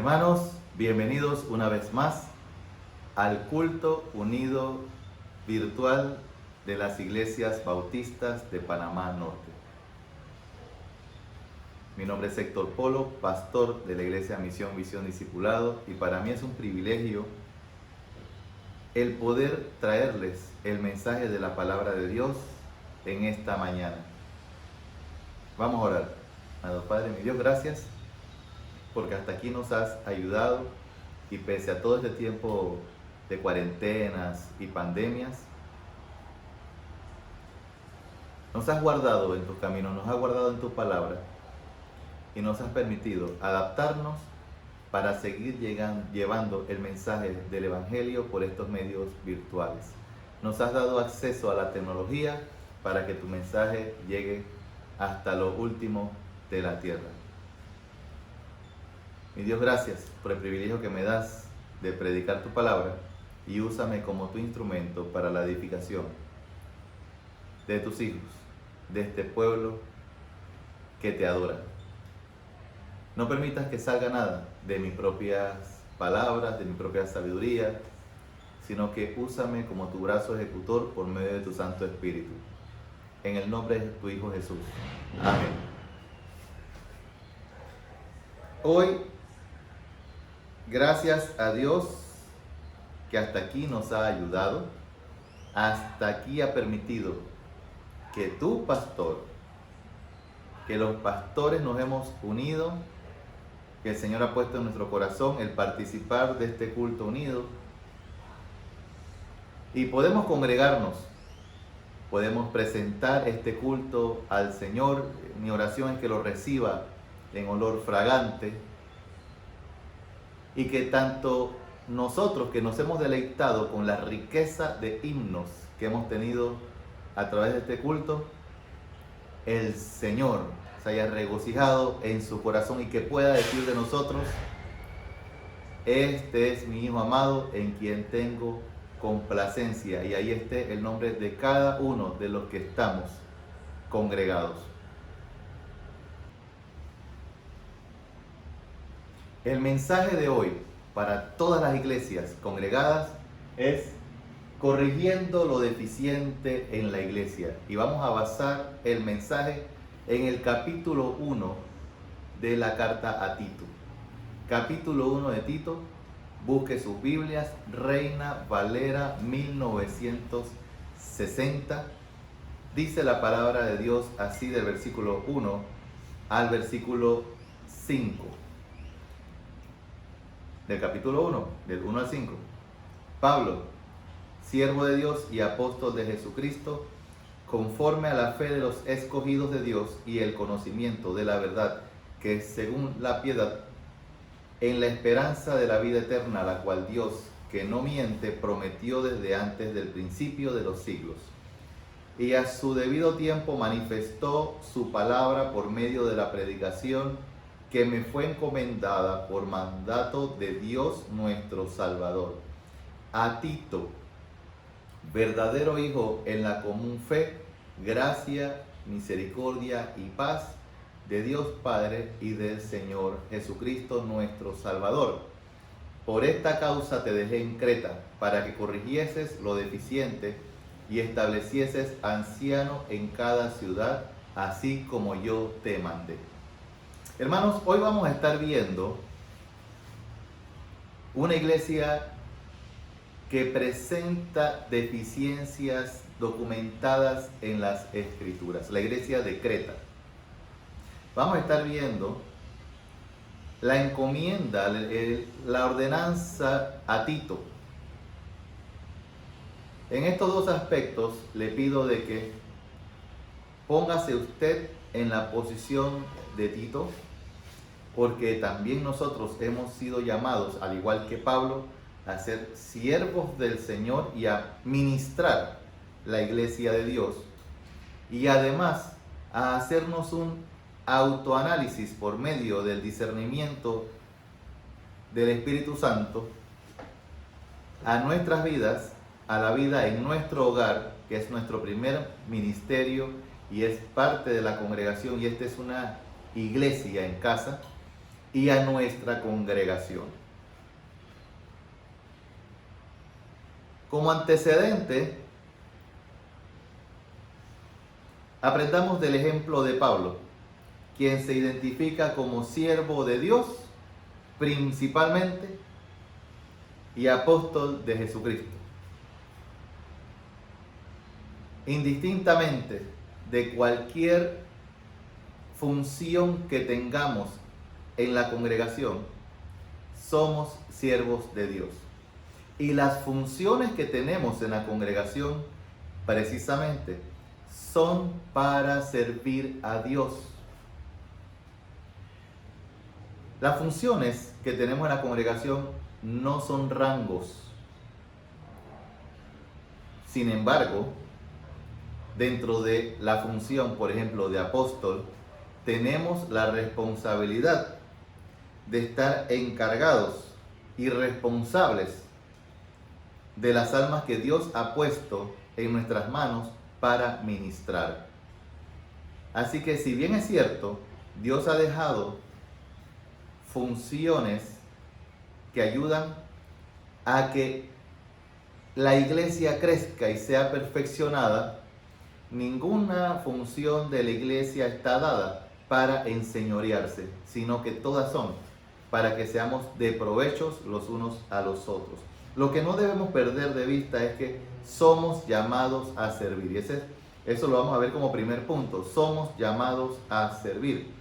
Hermanos, bienvenidos una vez más al culto unido virtual de las iglesias bautistas de Panamá Norte. Mi nombre es Héctor Polo, pastor de la iglesia Misión, Visión, Discipulado, y para mí es un privilegio el poder traerles el mensaje de la palabra de Dios en esta mañana. Vamos a orar. Amado Padre, mi Dios, gracias porque hasta aquí nos has ayudado y pese a todo este tiempo de cuarentenas y pandemias, nos has guardado en tus caminos, nos has guardado en tu palabra y nos has permitido adaptarnos para seguir llevando el mensaje del Evangelio por estos medios virtuales. Nos has dado acceso a la tecnología para que tu mensaje llegue hasta lo último de la tierra. Mi Dios, gracias por el privilegio que me das de predicar tu palabra y úsame como tu instrumento para la edificación de tus hijos, de este pueblo que te adora. No permitas que salga nada de mis propias palabras, de mi propia sabiduría, sino que úsame como tu brazo ejecutor por medio de tu Santo Espíritu. En el nombre de tu Hijo Jesús. Amén. Hoy, gracias a Dios que hasta aquí nos ha ayudado, hasta aquí ha permitido que tu pastor, que los pastores nos hemos unido, que el Señor ha puesto en nuestro corazón el participar de este culto unido y podemos congregarnos, podemos presentar este culto al Señor. Mi oración es que lo reciba en olor fragante y que tanto nosotros que nos hemos deleitado con la riqueza de himnos que hemos tenido a través de este culto, el Señor se haya regocijado en su corazón y que pueda decir de nosotros: este es mi Hijo amado en quien tengo complacencia, y ahí esté el nombre de cada uno de los que estamos congregados. El mensaje de hoy para todas las iglesias congregadas es corrigiendo lo deficiente en la iglesia, y vamos a basar el mensaje en el capítulo 1 de la carta a Tito. Capítulo 1 de Tito, busque sus Biblias, Reina Valera 1960. Dice la palabra de Dios así, del versículo 1 al versículo 5. Del capítulo 1, del 1 al 5. Pablo, siervo de Dios y apóstol de Jesucristo, conforme a la fe de los escogidos de Dios y el conocimiento de la verdad, que es según la piedad, en la esperanza de la vida eterna, la cual Dios, que no miente, prometió desde antes del principio de los siglos. Y a su debido tiempo manifestó su palabra por medio de la predicación que me fue encomendada por mandato de Dios nuestro Salvador. A Tito, verdadero hijo en la común fe, gracia, misericordia y paz de Dios Padre y del Señor Jesucristo nuestro Salvador. Por esta causa te dejé en Creta, para que corrigieses lo deficiente y establecieses anciano en cada ciudad, así como yo te mandé. Hermanos, hoy vamos a estar viendo una iglesia que presenta deficiencias documentadas en las Escrituras, la iglesia de Creta. Vamos a estar viendo la encomienda, la ordenanza a Tito. En estos dos aspectos le pido de que póngase usted en la posición de Tito, porque también nosotros hemos sido llamados, al igual que Pablo, a ser siervos del Señor y a ministrar la iglesia de Dios, y además a hacernos un autoanálisis por medio del discernimiento del Espíritu Santo a nuestras vidas, a la vida en nuestro hogar, que es nuestro primer ministerio y es parte de la congregación, y esta es una iglesia en casa. y a nuestra congregación. Como antecedente, aprendamos del ejemplo de Pablo, quien se identifica como siervo de Dios principalmente y apóstol de Jesucristo. Indistintamente de cualquier función que tengamos en la congregación, somos siervos de Dios. Y las funciones que tenemos en la congregación, precisamente, son para servir a Dios. Las funciones que tenemos en la congregación no son rangos. Sin embargo, dentro de la función, por ejemplo, de apóstol, tenemos la responsabilidad de estar encargados y responsables de las almas que Dios ha puesto en nuestras manos para ministrar. Así que si bien es cierto, Dios ha dejado funciones que ayudan a que la iglesia crezca y sea perfeccionada, ninguna función de la iglesia está dada para enseñorearse, sino que todas son para que seamos de provechos los unos a los otros. Lo que no debemos perder de vista es que somos llamados a servir. Y eso lo vamos a ver como primer punto. Somos llamados a servir.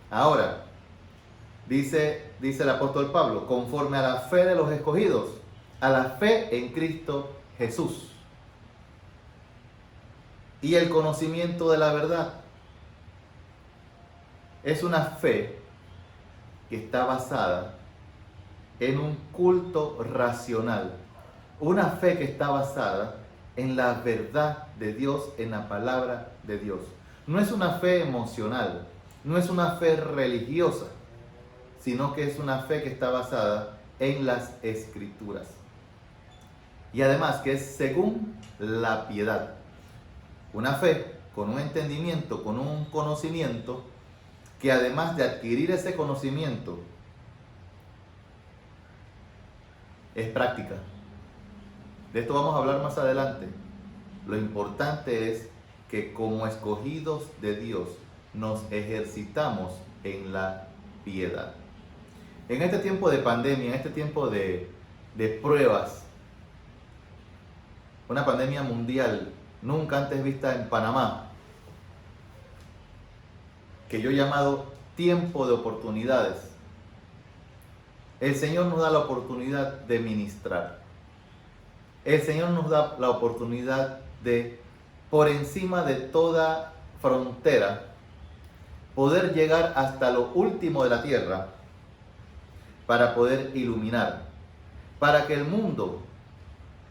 Ahora, dice el apóstol Pablo, conforme a la fe de los escogidos, a la fe en Cristo Jesús y el conocimiento de la verdad. Es una fe que está basada en un culto racional, una fe que está basada en la verdad de Dios, en la palabra de Dios. No es una fe emocional, no es una fe religiosa, sino que es una fe que está basada en las Escrituras. Y además que es según la piedad. Una fe con un entendimiento, con un conocimiento, que además de adquirir ese conocimiento, es práctica. De esto vamos a hablar más adelante. Lo importante es que como escogidos de Dios nos ejercitamos en la piedad. En este tiempo de pandemia, en este tiempo de pruebas, una pandemia mundial nunca antes vista en Panamá, que yo he llamado tiempo de oportunidades, el Señor nos da la oportunidad de ministrar. El Señor nos da la oportunidad de, por encima de toda frontera, poder llegar hasta lo último de la tierra para poder iluminar, para que el mundo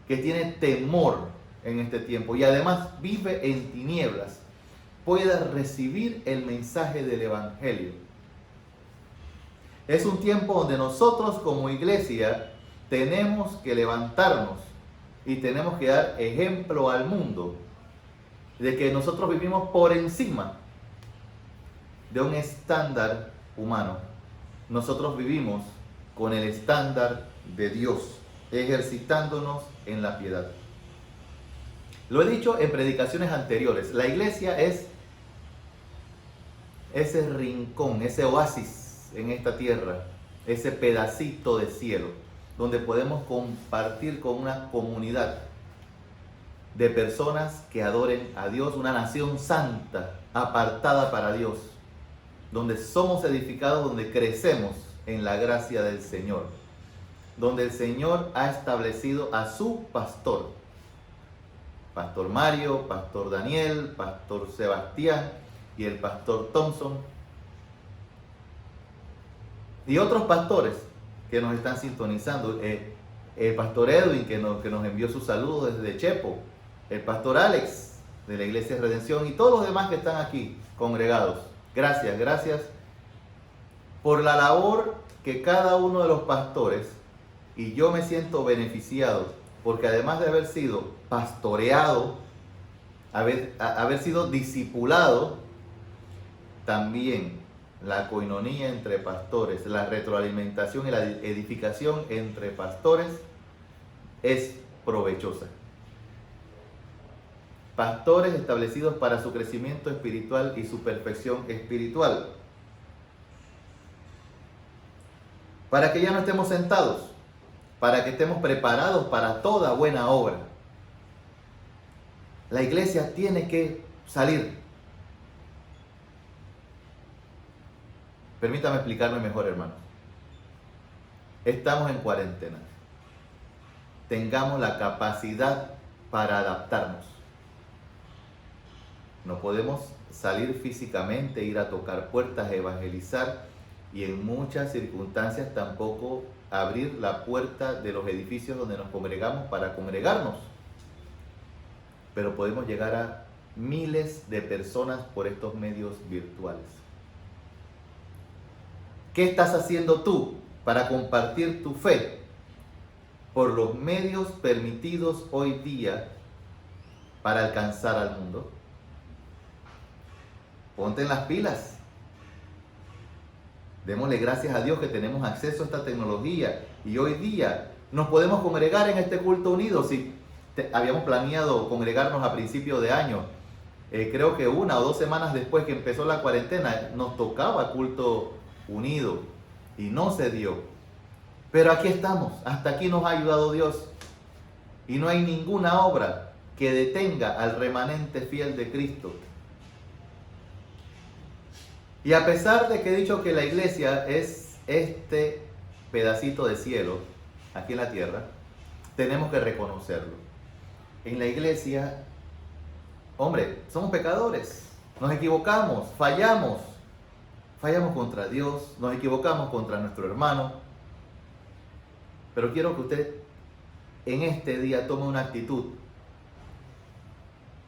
que tiene temor en este tiempo y además vive en tinieblas pueda recibir el mensaje del Evangelio. Es un tiempo donde nosotros como iglesia tenemos que levantarnos y tenemos que dar ejemplo al mundo de que nosotros vivimos por encima de un estándar humano. Nosotros vivimos con el estándar de Dios, ejercitándonos en la piedad. Lo he dicho en predicaciones anteriores, la iglesia es ese rincón, ese oasis en esta tierra, ese pedacito de cielo, donde podemos compartir con una comunidad de personas que adoren a Dios, una nación santa, apartada para Dios, donde somos edificados, donde crecemos en la gracia del Señor, donde el Señor ha establecido a su pastor, Pastor Mario, Pastor Daniel, Pastor Sebastián y el Pastor Thompson y otros pastores que nos están sintonizando, el Pastor Edwin que nos envió su saludo desde Chepo, el Pastor Alex de la Iglesia Redención y todos los demás que están aquí congregados. Gracias por la labor que cada uno de los pastores, y yo me siento beneficiado porque además de haber sido pastoreado, haber sido discipulado, también la coinonía entre pastores, la retroalimentación y la edificación entre pastores es provechosa. Pastores establecidos para su crecimiento espiritual y su perfección espiritual. Para que ya no estemos sentados, para que estemos preparados para toda buena obra. La iglesia tiene que salir. Permítame explicarme mejor, hermanos. Estamos en cuarentena. Tengamos la capacidad para adaptarnos. No podemos salir físicamente, ir a tocar puertas, evangelizar y en muchas circunstancias tampoco abrir la puerta de los edificios donde nos congregamos para congregarnos. Pero podemos llegar a miles de personas por estos medios virtuales. ¿Qué estás haciendo tú para compartir tu fe por los medios permitidos hoy día para alcanzar al mundo? Ponte en las pilas. Démosle gracias a Dios que tenemos acceso a esta tecnología y hoy día nos podemos congregar en este culto unido. Si habíamos planeado congregarnos a principio de año, creo que 1 o 2 semanas después que empezó la cuarentena nos tocaba culto unido y no se dio. Pero aquí estamos, hasta aquí nos ha ayudado Dios y no hay ninguna obra que detenga al remanente fiel de Cristo. Y a pesar de que he dicho que la iglesia es este pedacito de cielo aquí en la tierra, tenemos que reconocerlo. En la iglesia, hombre, somos pecadores, nos equivocamos, fallamos contra Dios, nos equivocamos contra nuestro hermano. Pero quiero que usted en este día tome una actitud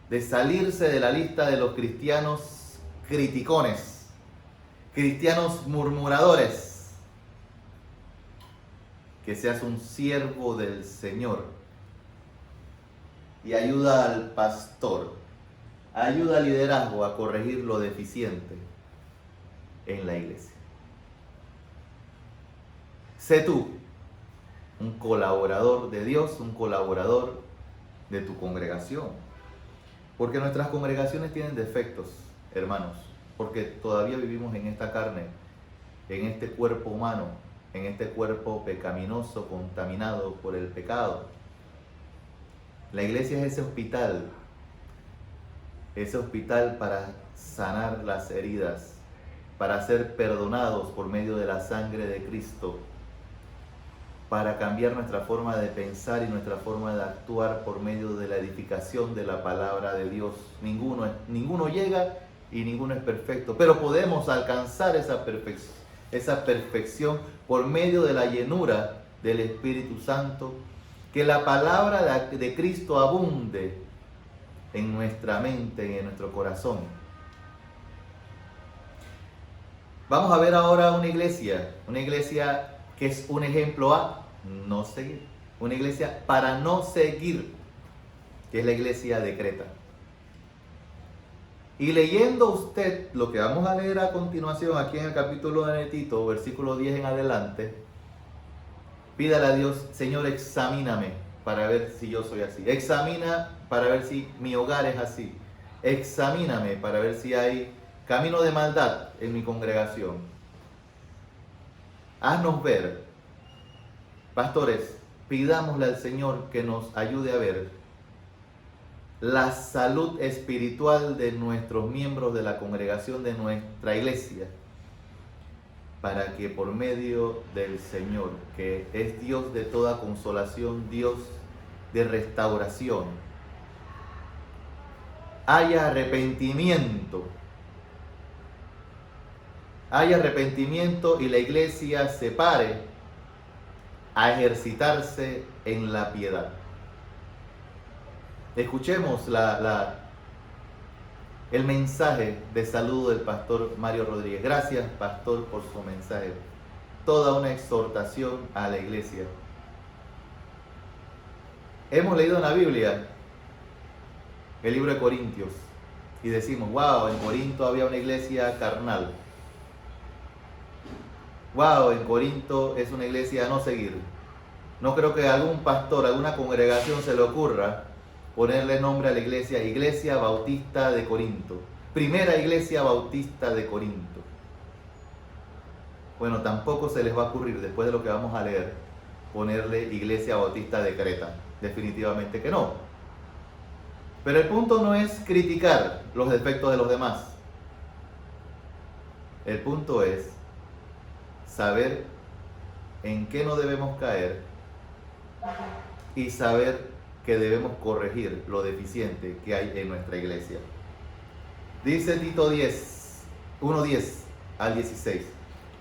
de salirse de la lista de los cristianos criticones, cristianos murmuradores, que seas un siervo del Señor y ayuda al pastor, ayuda al liderazgo a corregir lo deficiente en la iglesia. Sé tú un colaborador de Dios, un colaborador de tu congregación, porque nuestras congregaciones tienen defectos, hermanos, porque todavía vivimos en esta carne, en este cuerpo humano, en este cuerpo pecaminoso, contaminado por el pecado. La iglesia es ese hospital para sanar las heridas, para ser perdonados por medio de la sangre de Cristo, para cambiar nuestra forma de pensar y nuestra forma de actuar por medio de la edificación de la palabra de Dios. Ninguno llega y ninguno es perfecto, pero podemos alcanzar esa perfección por medio de la llenura del Espíritu Santo, que la palabra de Cristo abunde en nuestra mente y en nuestro corazón. Vamos a ver ahora una iglesia que es un ejemplo a no seguir, una iglesia para no seguir, que es la iglesia de Creta. Y leyendo usted lo que vamos a leer a continuación aquí en el capítulo de Tito, versículo 10 en adelante, pídale a Dios: Señor, examíname para ver si yo soy así. Examina para ver si mi hogar es así. Examíname para ver si hay camino de maldad en mi congregación. Haznos ver. Pastores, pidámosle al Señor que nos ayude a ver la salud espiritual de nuestros miembros de la congregación de nuestra iglesia, para que por medio del Señor, que es Dios de toda consolación, Dios de restauración, haya arrepentimiento y la iglesia se pare a ejercitarse en la piedad. Escuchemos el mensaje de saludo del pastor Mario Rodríguez. Gracias, pastor, por su mensaje. Toda una exhortación a la iglesia. Hemos leído en la Biblia el libro de Corintios y decimos: wow, en Corinto había una iglesia carnal. wow, en Corinto es una iglesia a no seguir. No creo que a algún pastor, a alguna congregación se le ocurra ponerle nombre a la iglesia, Iglesia Bautista de Corinto. Primera Iglesia Bautista de Corinto. Bueno, tampoco se les va a ocurrir, después de lo que vamos a leer, ponerle Iglesia Bautista de Creta. Definitivamente que no. Pero el punto no es criticar los defectos de los demás. El punto es saber en qué no debemos caer y saber que debemos corregir lo deficiente que hay en nuestra iglesia. Dice Tito 1:10 al 16.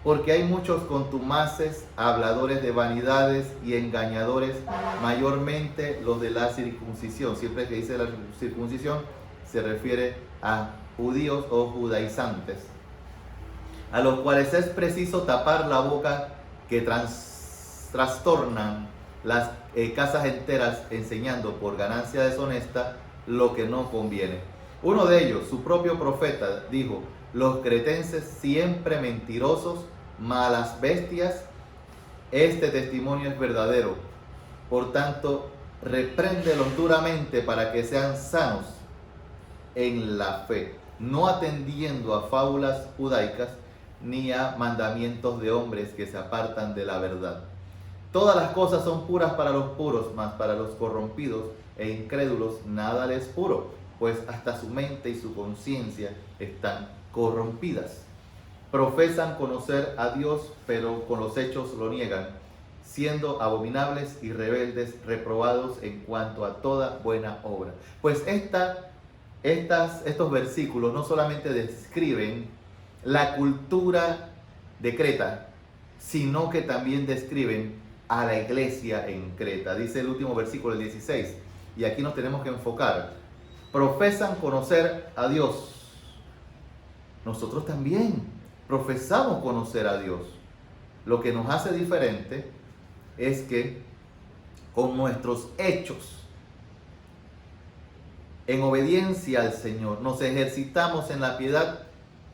Porque hay muchos contumaces, habladores de vanidades y engañadores, mayormente los de la circuncisión. Siempre que dice la circuncisión se refiere a judíos o judaizantes, a los cuales es preciso tapar la boca, que trastornan las casas enteras, enseñando por ganancia deshonesta lo que no conviene. Uno de ellos, su propio profeta, dijo: los cretenses siempre mentirosos, malas bestias. Este testimonio es verdadero. Por tanto, repréndelos duramente para que sean sanos en la fe, no atendiendo a fábulas judaicas ni a mandamientos de hombres que se apartan de la verdad. Todas las cosas son puras para los puros, mas para los corrompidos e incrédulos nada les es puro, pues hasta su mente y su conciencia están corrompidas. Profesan conocer a Dios, pero con los hechos lo niegan, siendo abominables y rebeldes, reprobados en cuanto a toda buena obra. Pues estos versículos no solamente describen la cultura de Creta, sino que también describen a la iglesia en Creta. Dice el último versículo, el 16, y aquí nos tenemos que enfocar. Profesan conocer a Dios. Nosotros también profesamos conocer a Dios. Lo que nos hace diferente es que con nuestros hechos, en obediencia al Señor, nos ejercitamos en la piedad,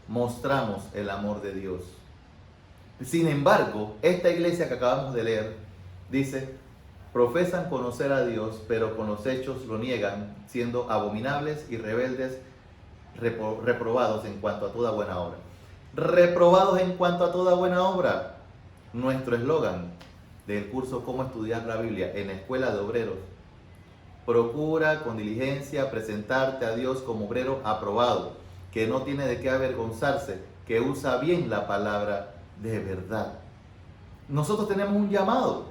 mostramos el amor de Dios. Sin embargo, esta iglesia que acabamos de leer dice: profesan conocer a Dios, pero con los hechos lo niegan, siendo abominables y rebeldes, reprobados en cuanto a toda buena obra. Reprobados en cuanto a toda buena obra. Nuestro eslogan del curso Cómo estudiar la Biblia en la Escuela de Obreros: procura con diligencia presentarte a Dios como obrero aprobado, que no tiene de qué avergonzarse, que usa bien la palabra de verdad. Nosotros tenemos un llamado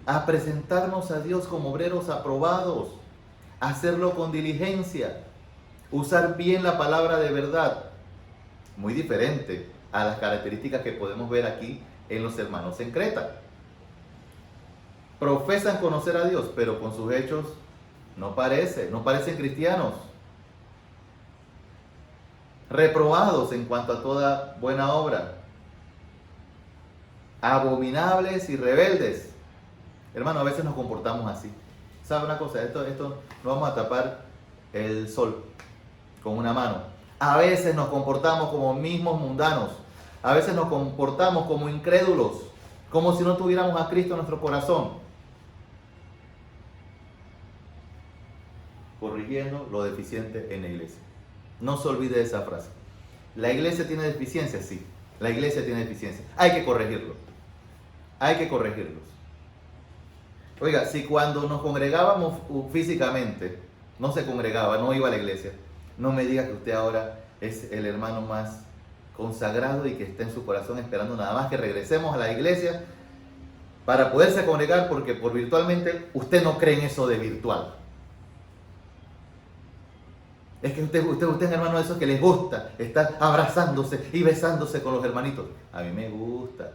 a presentarnos a Dios como obreros aprobados, hacerlo con diligencia, usar bien la palabra de verdad. Muy diferente a las características que podemos ver aquí en los hermanos en Creta. Profesan conocer a Dios, pero con sus hechos no parecen cristianos. Reprobados en cuanto a toda buena obra. Abominables y rebeldes. Hermano, a veces nos comportamos así. ¿Sabe una cosa? Esto no vamos a tapar el sol con una mano. A veces nos comportamos como mismos mundanos. A veces nos comportamos como incrédulos, como si no tuviéramos a Cristo en nuestro corazón. Corrigiendo lo deficiente en la iglesia. No se olvide de esa frase. ¿La iglesia tiene deficiencias? Sí, la iglesia tiene deficiencias. Hay que corregirlo. Hay que corregirlos. Oiga, si cuando nos congregábamos físicamente, no se congregaba, no iba a la iglesia, no me diga que usted ahora es el hermano más consagrado y que está en su corazón esperando nada más que regresemos a la iglesia para poderse congregar, porque por virtualmente usted no cree en eso de virtual. Es que usted es hermano de esos que les gusta estar abrazándose y besándose con los hermanitos. A mí me gusta.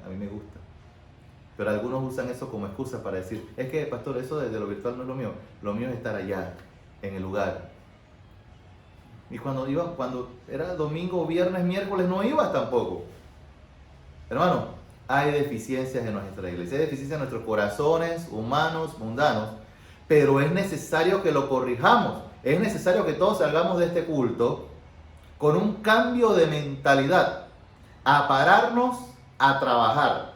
Pero algunos usan eso como excusa para decir: es que, pastor, eso de lo virtual no es lo mío. Lo mío es estar allá, en el lugar. Y cuando era domingo, viernes, miércoles, no ibas tampoco. Hermano, hay deficiencias en nuestra iglesia, hay deficiencias en nuestros corazones humanos, mundanos, pero es necesario que lo corrijamos. Es necesario que todos salgamos de este culto con un cambio de mentalidad, a pararnos a trabajar,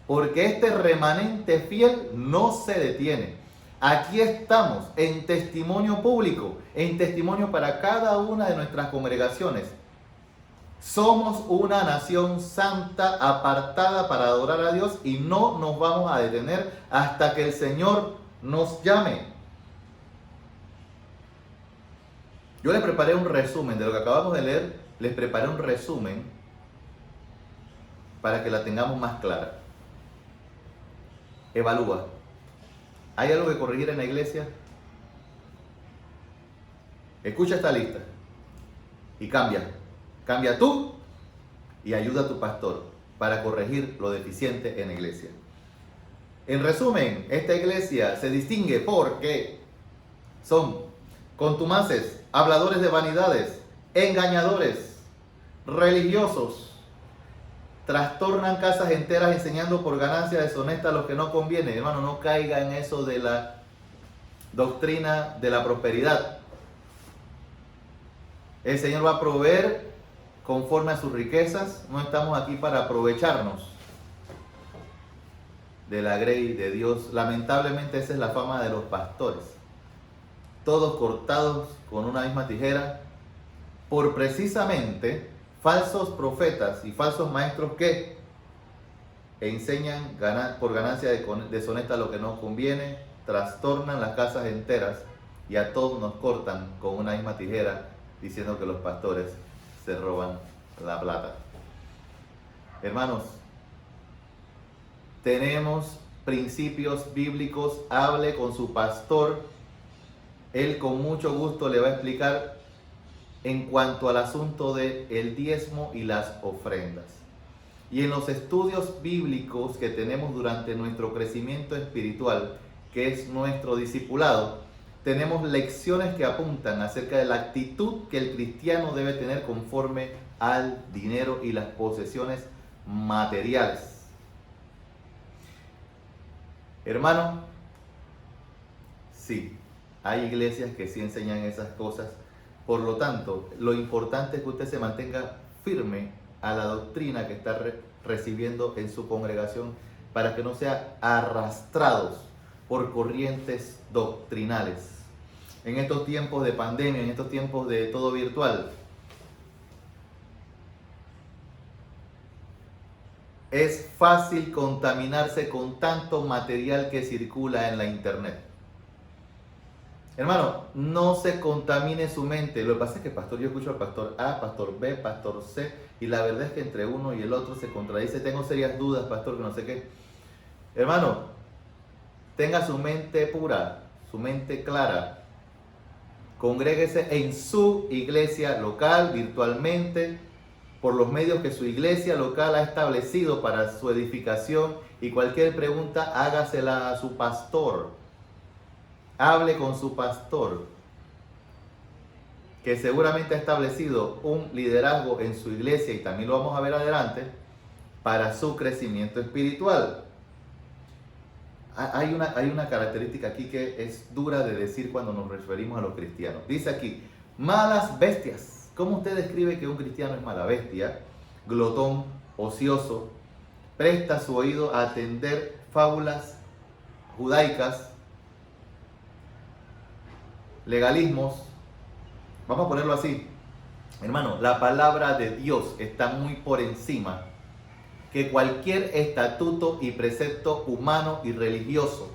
porque este remanente fiel no se detiene. Aquí estamos en testimonio público, en testimonio para cada una de nuestras congregaciones. Somos una nación santa apartada para adorar a Dios y no nos vamos a detener hasta que el Señor nos llame. Yo les preparé un resumen de lo que acabamos de leer, les preparé un resumen para que la tengamos más clara. Evalúa. ¿Hay algo que corregir en la iglesia? Escucha esta lista y cambia. Cambia tú y ayuda a tu pastor para corregir lo deficiente en la iglesia. En resumen, esta iglesia se distingue porque son contumaces, habladores de vanidades, engañadores, religiosos, trastornan casas enteras enseñando por ganancia deshonesta a los que no conviene. Hermano, no caiga en eso de la doctrina de la prosperidad. El Señor va a proveer conforme a sus riquezas. No estamos aquí para aprovecharnos de la grey de Dios. Lamentablemente esa es la fama de los pastores. Todos cortados con una misma tijera por precisamente falsos profetas y falsos maestros que enseñan por ganancia deshonesta lo que no conviene, trastornan las casas enteras y a todos nos cortan con una misma tijera diciendo que los pastores se roban la plata. Hermanos, tenemos principios bíblicos. Hable con su pastor. Él con mucho gusto le va a explicar en cuanto al asunto del diezmo y las ofrendas. Y en los estudios bíblicos que tenemos durante nuestro crecimiento espiritual, que es nuestro discipulado, tenemos lecciones que apuntan acerca de la actitud que el cristiano debe tener conforme al dinero y las posesiones materiales. Hermano, sí, hay iglesias que sí enseñan esas cosas. Por lo tanto, lo importante es que usted se mantenga firme a la doctrina que está recibiendo en su congregación para que no sea arrastrados por corrientes doctrinales. En estos tiempos de pandemia, en estos tiempos de todo virtual, es fácil contaminarse con tanto material que circula en la internet. Hermano, no se contamine su mente. Lo que pasa es que, pastor, yo escucho al pastor A, pastor B, pastor C, y la verdad es que entre uno y el otro se contradice. Tengo serias dudas, pastor, que no sé qué. Hermano, tenga su mente pura, su mente clara. Congréguese en su iglesia local, virtualmente, por los medios que su iglesia local ha establecido para su edificación, y cualquier pregunta hágasela a su pastor. Hable con su pastor, que seguramente ha establecido un liderazgo en su iglesia, y también lo vamos a ver adelante, para su crecimiento espiritual. Hay una característica aquí que es dura de decir cuando nos referimos a los cristianos. Dice aquí, malas bestias. ¿Cómo usted describe que un cristiano es mala bestia? Glotón, ocioso, presta su oído a atender fábulas judaicas, legalismos. Vamos a ponerlo así. Hermano, la palabra de Dios está muy por encima que cualquier estatuto y precepto humano y religioso.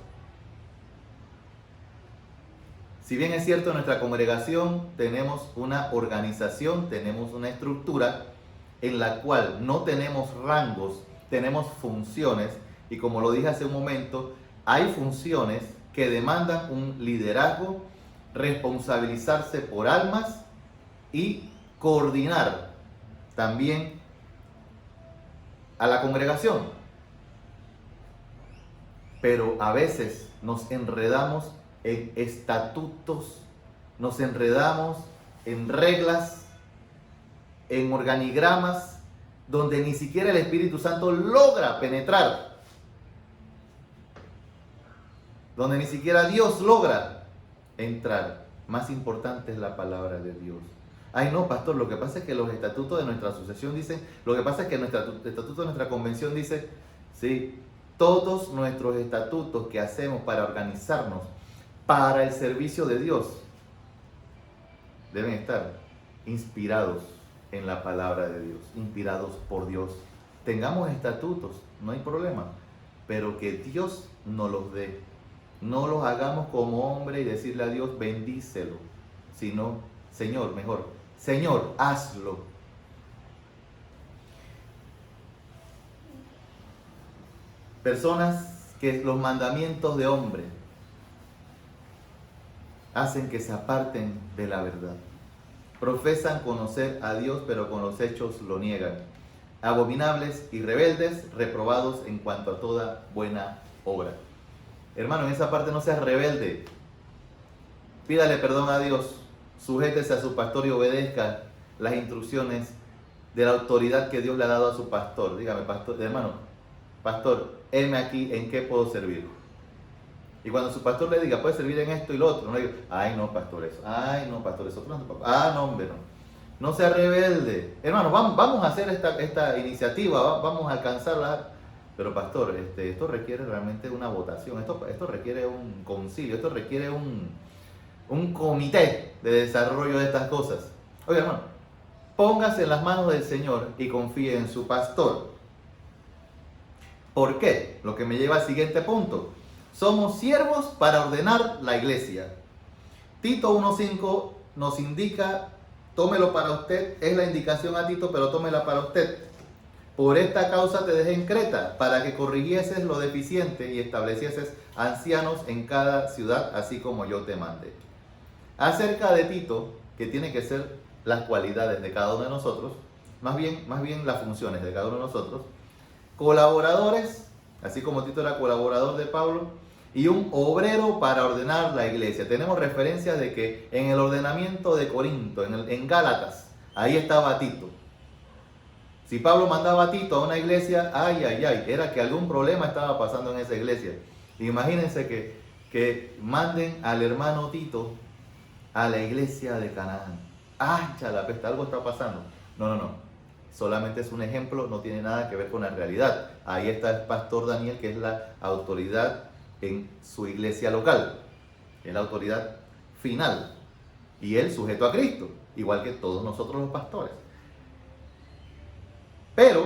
Si bien es cierto, en nuestra congregación tenemos una organización, tenemos una estructura en la cual no tenemos rangos, tenemos funciones, y como lo dije hace un momento, hay funciones que demandan un liderazgo, responsabilizarse por almas y coordinar también a la congregación. Pero a veces nos enredamos en estatutos, nos enredamos en reglas, en organigramas, donde ni siquiera el Espíritu Santo logra penetrar, donde ni siquiera Dios logra entrar. Más importante es la palabra de Dios. Ay, no, pastor, lo que pasa es que los estatutos de nuestra asociación dicen, lo que pasa es que nuestro estatuto de nuestra convención dice, sí, todos nuestros estatutos que hacemos para organizarnos para el servicio de Dios deben estar inspirados en la palabra de Dios, inspirados por Dios. Tengamos estatutos, no hay problema, pero que Dios nos los dé. No los hagamos como hombre y decirle a Dios, bendícelo, sino, Señor, mejor, Señor, hazlo. Personas que los mandamientos de hombre hacen que se aparten de la verdad. Profesan conocer a Dios, pero con los hechos lo niegan. Abominables y rebeldes, reprobados en cuanto a toda buena obra. Hermano, en esa parte no seas rebelde. Pídale perdón a Dios. Sujétese a su pastor y obedezca las instrucciones de la autoridad que Dios le ha dado a su pastor. Dígame, pastor, hermano, pastor, heme aquí, ¿en qué puedo servir? Y cuando su pastor le diga, puede servir en esto y lo otro, no le diga, ay no, pastor, eso, ay no, pastor, eso, no, hombre, no. No sea rebelde. Hermano, vamos a hacer esta iniciativa, vamos a alcanzarla. Pero pastor, esto requiere realmente una votación, esto requiere un concilio, esto requiere un comité de desarrollo de estas cosas. Oye, hermano, póngase en las manos del Señor y confíe en su pastor. ¿Por qué? Lo que me lleva al siguiente punto. Somos siervos para ordenar la iglesia. Tito 1.5 nos indica, tómelo para usted, es la indicación a Tito, pero tómela para usted. Por esta causa te dejé en Creta, para que corrigieses lo deficiente y establecieses ancianos en cada ciudad, así como yo te mandé. Acerca de Tito, que tiene que ser las cualidades de cada uno de nosotros, más bien las funciones de cada uno de nosotros, colaboradores, así como Tito era colaborador de Pablo, y un obrero para ordenar la iglesia. Tenemos referencias de que en el ordenamiento de Corinto, en Gálatas, ahí estaba Tito. Si Pablo mandaba a Tito a una iglesia, era que algún problema estaba pasando en esa iglesia. Imagínense que manden al hermano Tito a la iglesia de Canaán. Chalapesta, algo está pasando. No. Solamente es un ejemplo, no tiene nada que ver con la realidad. Ahí está el pastor Daniel, que es la autoridad en su iglesia local. Es la autoridad final. Y él sujeto a Cristo, igual que todos nosotros los pastores. Pero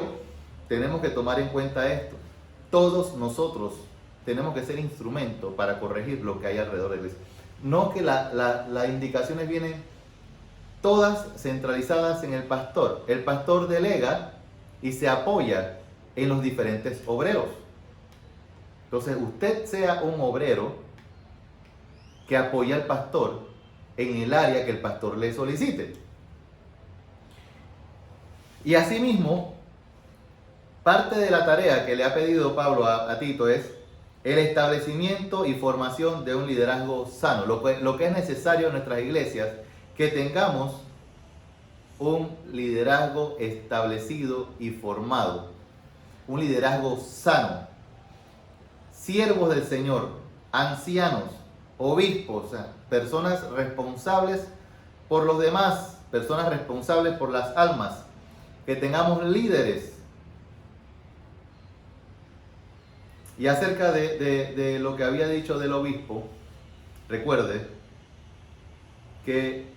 tenemos que tomar en cuenta esto. Todos nosotros tenemos que ser instrumento para corregir lo que hay alrededor de la iglesia. No que las indicaciones vienen todas centralizadas en el pastor. El pastor delega y se apoya en los diferentes obreros. Entonces usted sea un obrero que apoya al pastor en el área que el pastor le solicite. Y asimismo, parte de la tarea que le ha pedido Pablo a Tito es el establecimiento y formación de un liderazgo sano. Lo que es necesario en nuestras iglesias, que tengamos un liderazgo establecido y formado. Un liderazgo sano. Siervos del Señor, ancianos, obispos, personas responsables por los demás, personas responsables por las almas. Que tengamos líderes. Y acerca de lo que había dicho del obispo, recuerde que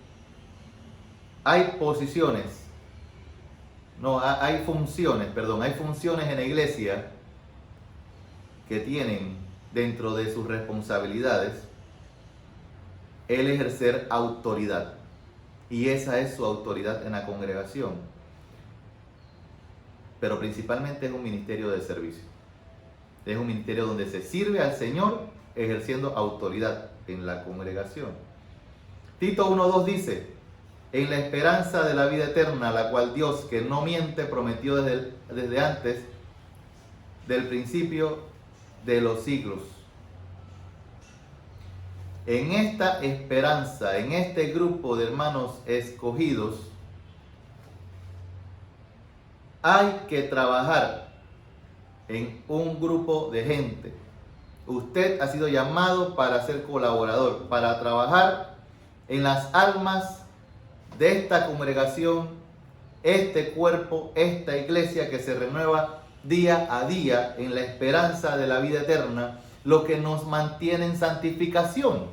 hay funciones en la iglesia que tienen dentro de sus responsabilidades el ejercer autoridad. Y esa es su autoridad en la congregación. Pero principalmente es un ministerio de servicio. Es un ministerio donde se sirve al Señor ejerciendo autoridad en la congregación. Tito 1.2 dice, en la esperanza de la vida eterna, la cual Dios, que no miente, prometió desde antes del principio de los siglos. En esta esperanza, en este grupo de hermanos escogidos, hay que trabajar en un grupo de gente. Usted ha sido llamado para ser colaborador, para trabajar en las almas de esta congregación, este cuerpo, esta iglesia que se renueva día a día en la esperanza de la vida eterna, lo que nos mantiene en santificación.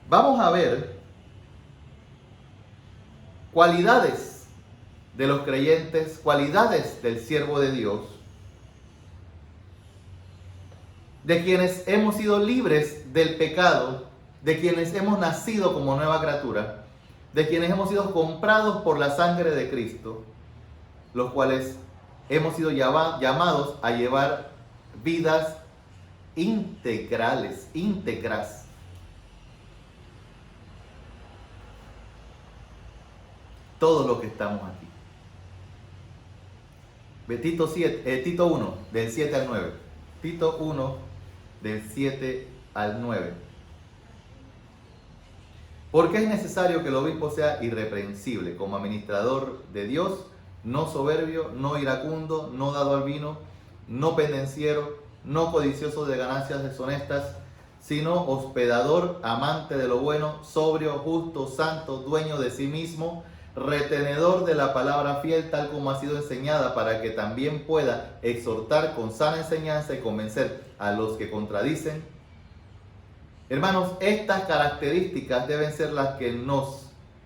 Vamos a ver cualidades de los creyentes, cualidades del siervo de Dios, de quienes hemos sido libres del pecado, de quienes hemos nacido como nueva criatura, de quienes hemos sido comprados por la sangre de Cristo, los cuales hemos sido llamados a llevar vidas íntegras. Todos los que estamos aquí. Tito 1, del 7 al 9. Tito 1, del 7 al 9. Porque es necesario que el obispo sea irreprensible, como administrador de Dios, no soberbio, no iracundo, no dado al vino, no pendenciero, no codicioso de ganancias deshonestas, sino hospedador, amante de lo bueno, sobrio, justo, santo, dueño de sí mismo, retenedor de la palabra fiel tal como ha sido enseñada, para que también pueda exhortar con sana enseñanza y convencer a los que contradicen. Hermanos, estas características deben ser las que nos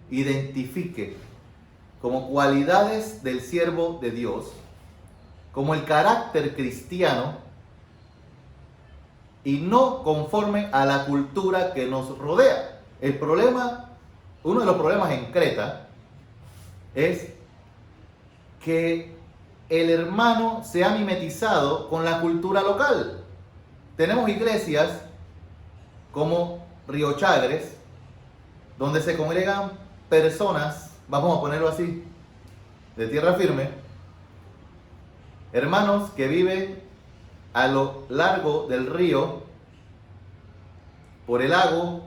identifiquen como cualidades del siervo de Dios, como el carácter cristiano, y no conforme a la cultura que nos rodea. El problema, uno de los problemas en Creta, es que el hermano se ha mimetizado con la cultura local. Tenemos iglesias como Río Chagres, donde se congregan personas, vamos a ponerlo así, de tierra firme, hermanos que viven a lo largo del río, por el lago,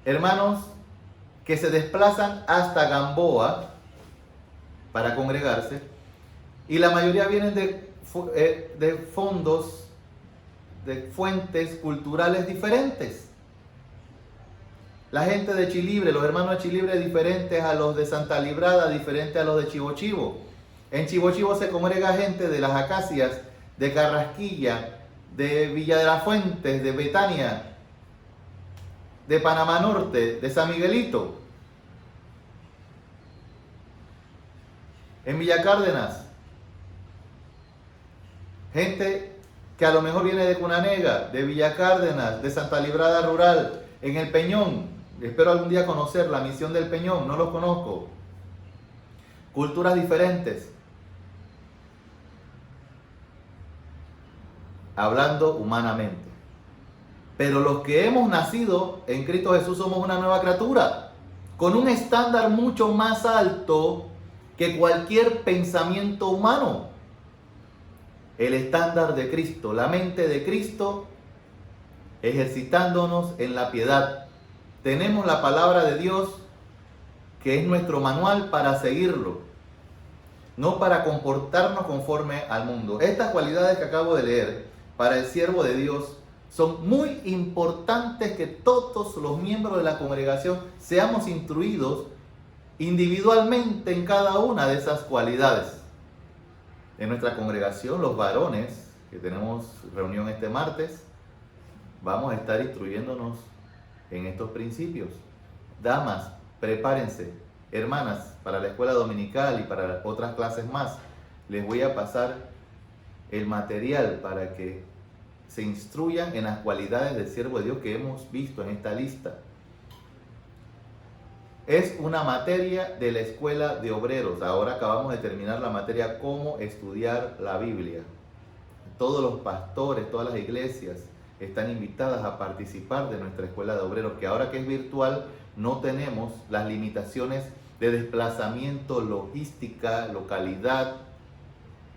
hermanos que se desplazan hasta Gamboa para congregarse, y la mayoría vienen de fondos, de fuentes culturales diferentes. La gente de Chilibre, los hermanos de Chilibre diferentes a los de Santa Librada, diferentes a los de Chivo Chivo. En Chivo Chivo se congrega gente de Las Acacias, de Carrasquilla, de Villa de las Fuentes, de Betania, de Panamá Norte, de San Miguelito. En Villa Cárdenas, gente que a lo mejor viene de Cunanega, de Villa Cárdenas, de Santa Librada Rural, en el Peñón. Espero algún día conocer la misión del Peñón, no los conozco. Culturas diferentes. Hablando humanamente. Pero los que hemos nacido en Cristo Jesús somos una nueva criatura, con un estándar mucho más alto que cualquier pensamiento humano. El estándar de Cristo, la mente de Cristo, ejercitándonos en la piedad. Tenemos la palabra de Dios, que es nuestro manual para seguirlo, no para comportarnos conforme al mundo. Estas cualidades que acabo de leer para el siervo de Dios son muy importantes, que todos los miembros de la congregación seamos instruidos individualmente en cada una de esas cualidades. En nuestra congregación, los varones, que tenemos reunión este martes, vamos a estar instruyéndonos en estos principios. Damas, prepárense. Hermanas, para la escuela dominical y para otras clases más, les voy a pasar el material para que se instruyan en las cualidades del siervo de Dios que hemos visto en esta lista. Es una materia de la escuela de obreros. Ahora acabamos de terminar la materia cómo estudiar la Biblia. Todos los pastores, todas las iglesias están invitadas a participar de nuestra escuela de obreros, que ahora que es virtual no tenemos las limitaciones de desplazamiento, logística, localidad,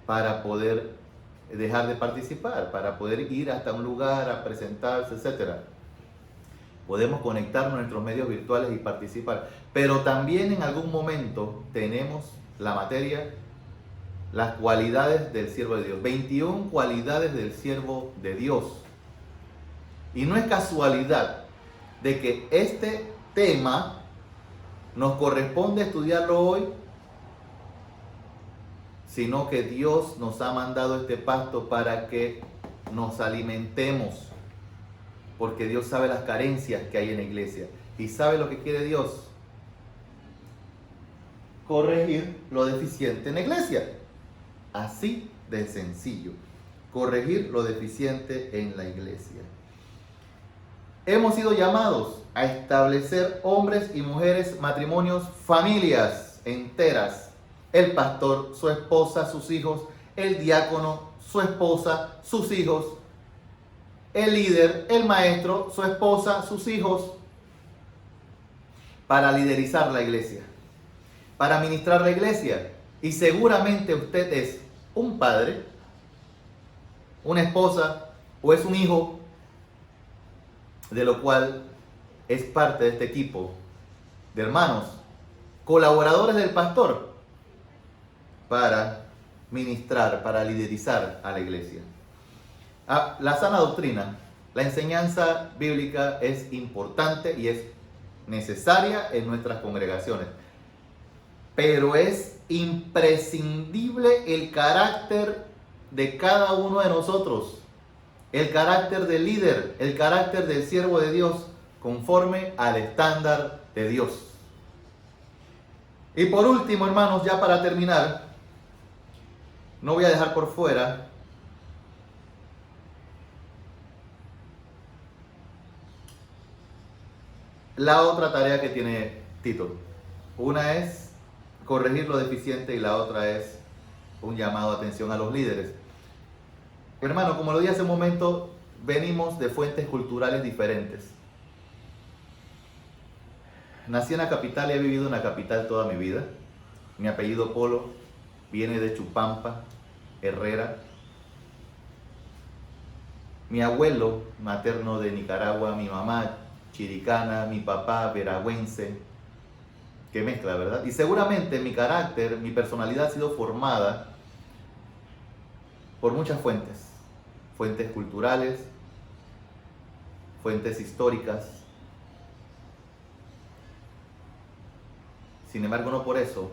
para poder dejar de participar, para poder ir hasta un lugar a presentarse, etc. Podemos conectarnos a nuestros medios virtuales y participar, pero también en algún momento tenemos la materia, las cualidades del siervo de Dios, 21 cualidades del siervo de Dios. Y no es casualidad de que este tema nos corresponde estudiarlo hoy, sino que Dios nos ha mandado este pacto para que nos alimentemos, porque Dios sabe las carencias que hay en la iglesia y sabe lo que quiere Dios: corregir lo deficiente en la iglesia. Así de sencillo, corregir lo deficiente en la iglesia. Hemos sido llamados a establecer hombres y mujeres, matrimonios, familias enteras. El pastor, su esposa, sus hijos; el diácono, su esposa, sus hijos; el líder, el maestro, su esposa, sus hijos, para liderizar la iglesia, para ministrar la iglesia. Y seguramente usted es un padre, una esposa o es un hijo, de lo cual es parte de este equipo de hermanos, colaboradores del pastor, para ministrar, para liderizar a la iglesia. La sana doctrina, la enseñanza bíblica es importante y es necesaria en nuestras congregaciones, pero es imprescindible el carácter de cada uno de nosotros, el carácter del líder, el carácter del siervo de Dios, conforme al estándar de Dios. Y por último, hermanos, ya para terminar, no voy a dejar por fuera la otra tarea que tiene Tito. Una es corregir lo deficiente y la otra es un llamado de atención a los líderes. Hermano, como lo dije hace un momento, venimos de fuentes culturales diferentes. Nací en la capital y he vivido en la capital toda mi vida. Mi apellido Polo viene de Chupampa, Herrera. Mi abuelo materno de Nicaragua, mi mamá chiricana, mi papá veragüense. Qué mezcla, ¿verdad? Y seguramente mi carácter, mi personalidad ha sido formada por muchas fuentes. Fuentes culturales, fuentes históricas. Sin embargo, no por eso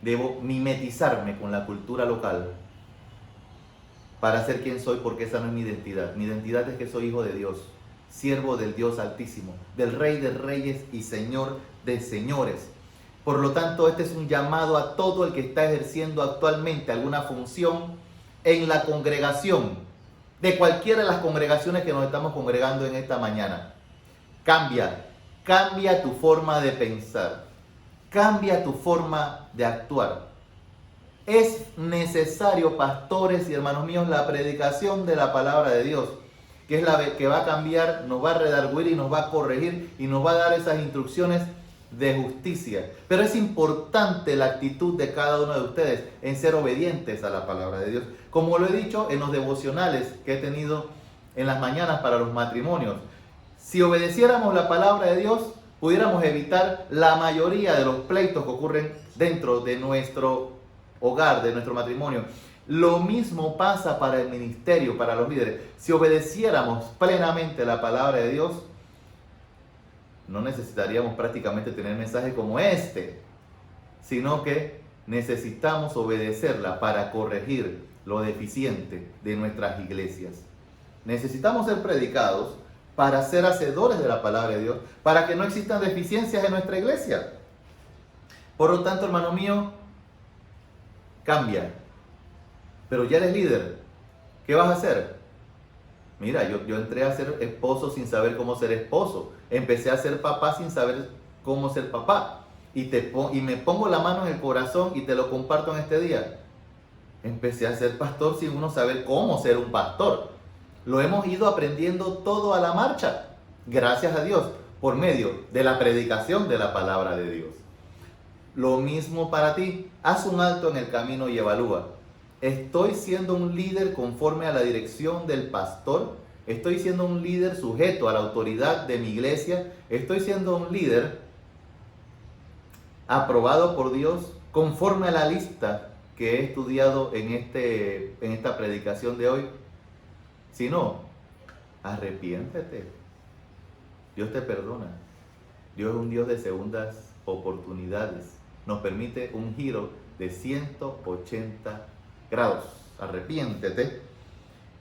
debo mimetizarme con la cultura local para ser quien soy, porque esa no es mi identidad. Mi identidad es que soy hijo de Dios, siervo del Dios Altísimo, del Rey de Reyes y Señor de Señores. Por lo tanto, este es un llamado a todo el que está ejerciendo actualmente alguna función en la congregación, de cualquiera de las congregaciones que nos estamos congregando en esta mañana. Cambia tu forma de pensar, cambia tu forma de actuar. Es necesario, pastores y hermanos míos, la predicación de la palabra de Dios, que es la que va a cambiar, nos va a redarguir y nos va a corregir y nos va a dar esas instrucciones de justicia. Pero es importante la actitud de cada uno de ustedes en ser obedientes a la palabra de Dios. Como lo he dicho en los devocionales que he tenido en las mañanas para los matrimonios, si obedeciéramos la palabra de Dios, pudiéramos evitar la mayoría de los pleitos que ocurren dentro de nuestro hogar, de nuestro matrimonio. Lo mismo pasa para el ministerio, para los líderes. Si obedeciéramos plenamente la palabra de Dios, no necesitaríamos prácticamente tener mensajes como este, sino que necesitamos obedecerla para corregir lo deficiente de nuestras iglesias. Necesitamos ser predicados para ser hacedores de la palabra de Dios, para que no existan deficiencias en nuestra iglesia. Por lo tanto, hermano mío, cambia. Pero ya eres líder. ¿Qué vas a hacer? Mira, yo entré a ser esposo sin saber cómo ser esposo. Empecé a ser papá sin saber cómo ser papá. Y me pongo la mano en el corazón y te lo comparto en este día. Empecé a ser pastor sin uno saber cómo ser un pastor. Lo hemos ido aprendiendo todo a la marcha, gracias a Dios, por medio de la predicación de la palabra de Dios. Lo mismo para ti. Haz un alto en el camino y evalúa. ¿Estoy siendo un líder conforme a la dirección del pastor? ¿Estoy siendo un líder sujeto a la autoridad de mi iglesia? ¿Estoy siendo un líder aprobado por Dios conforme a la lista que he estudiado en esta predicación de hoy? Si no, arrepiéntete. Dios te perdona. Dios es un Dios de segundas oportunidades. Nos permite un giro de 180 grados. Arrepiéntete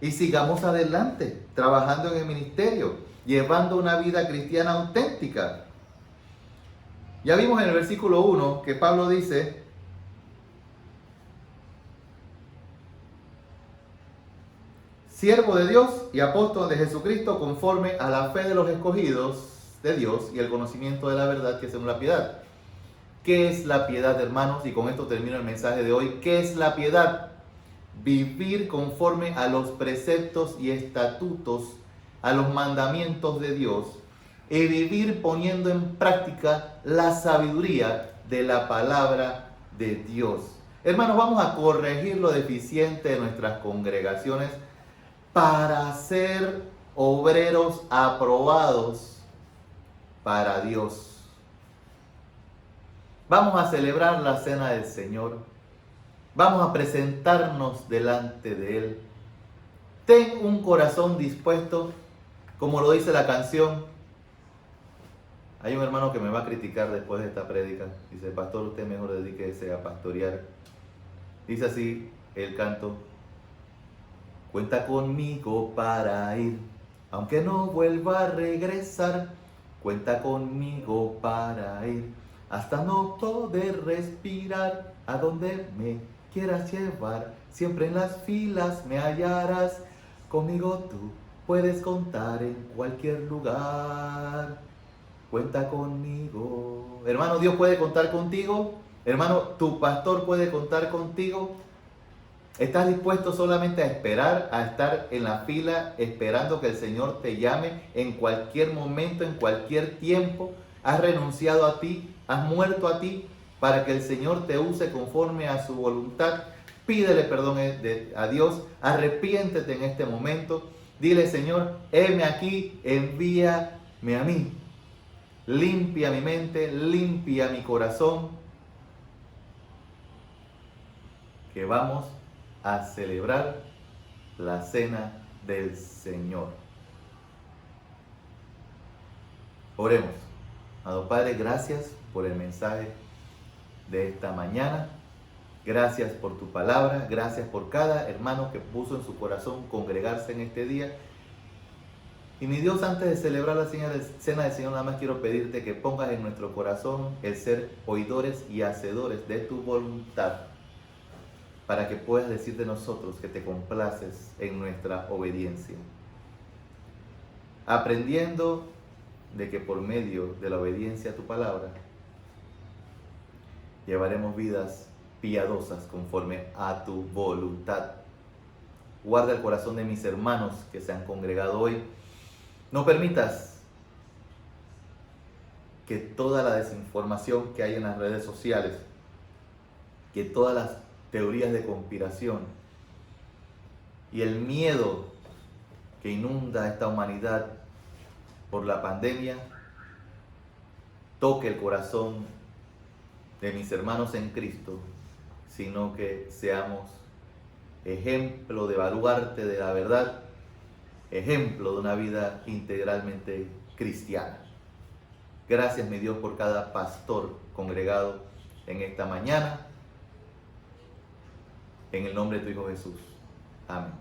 y sigamos adelante, trabajando en el ministerio, llevando una vida cristiana auténtica. Ya vimos en el versículo 1 que Pablo dice: siervo de Dios y apóstol de Jesucristo, conforme a la fe de los escogidos de Dios y el conocimiento de la verdad que es según la piedad. ¿Qué es la piedad, hermanos? Y con esto termino el mensaje de hoy. ¿Qué es la piedad? Vivir conforme a los preceptos y estatutos, a los mandamientos de Dios, y vivir poniendo en práctica la sabiduría de la palabra de Dios. Hermanos, vamos a corregir lo deficiente de nuestras congregaciones para ser obreros aprobados para Dios. Vamos a celebrar la cena del Señor. Vamos a presentarnos delante de Él. Ten un corazón dispuesto, como lo dice la canción. Hay un hermano que me va a criticar después de esta prédica. Dice: pastor, usted mejor dedíquese a pastorear. Dice así el canto: cuenta conmigo para ir, aunque no vuelva a regresar. Cuenta conmigo para ir, hasta no poder respirar. A donde me quieras llevar, siempre en las filas me hallarás. Conmigo tú puedes contar en cualquier lugar. Cuenta conmigo. Hermano, Dios puede contar contigo. Hermano, tu pastor puede contar contigo. ¿Estás dispuesto solamente a esperar, a estar en la fila esperando que el Señor te llame en cualquier momento, en cualquier tiempo? ¿Has renunciado a ti? ¿Has muerto a ti para que el Señor te use conforme a su voluntad? Pídele perdón a Dios. Arrepiéntete en este momento. Dile: Señor, heme aquí, envíame a mí. Limpia mi mente, limpia mi corazón. Que vamos a celebrar la cena del Señor. Oremos. Amado Padre, gracias por el mensaje de esta mañana. Gracias por tu palabra. Gracias por cada hermano que puso en su corazón congregarse en este día. Y mi Dios, antes de celebrar la cena del Señor, nada más quiero pedirte que pongas en nuestro corazón el ser oidores y hacedores de tu voluntad, para que puedas decir de nosotros que te complaces en nuestra obediencia. Aprendiendo de que por medio de la obediencia a tu palabra, llevaremos vidas piadosas conforme a tu voluntad. Guarda el corazón de mis hermanos que se han congregado hoy. No permitas que toda la desinformación que hay en las redes sociales, que todas las teorías de conspiración y el miedo que inunda esta humanidad por la pandemia toque el corazón de mis hermanos en Cristo, sino que seamos ejemplo de baluarte de la verdad, ejemplo de una vida integralmente cristiana. Gracias, mi Dios, por cada pastor congregado en esta mañana. En el nombre de tu Hijo Jesús. Amén.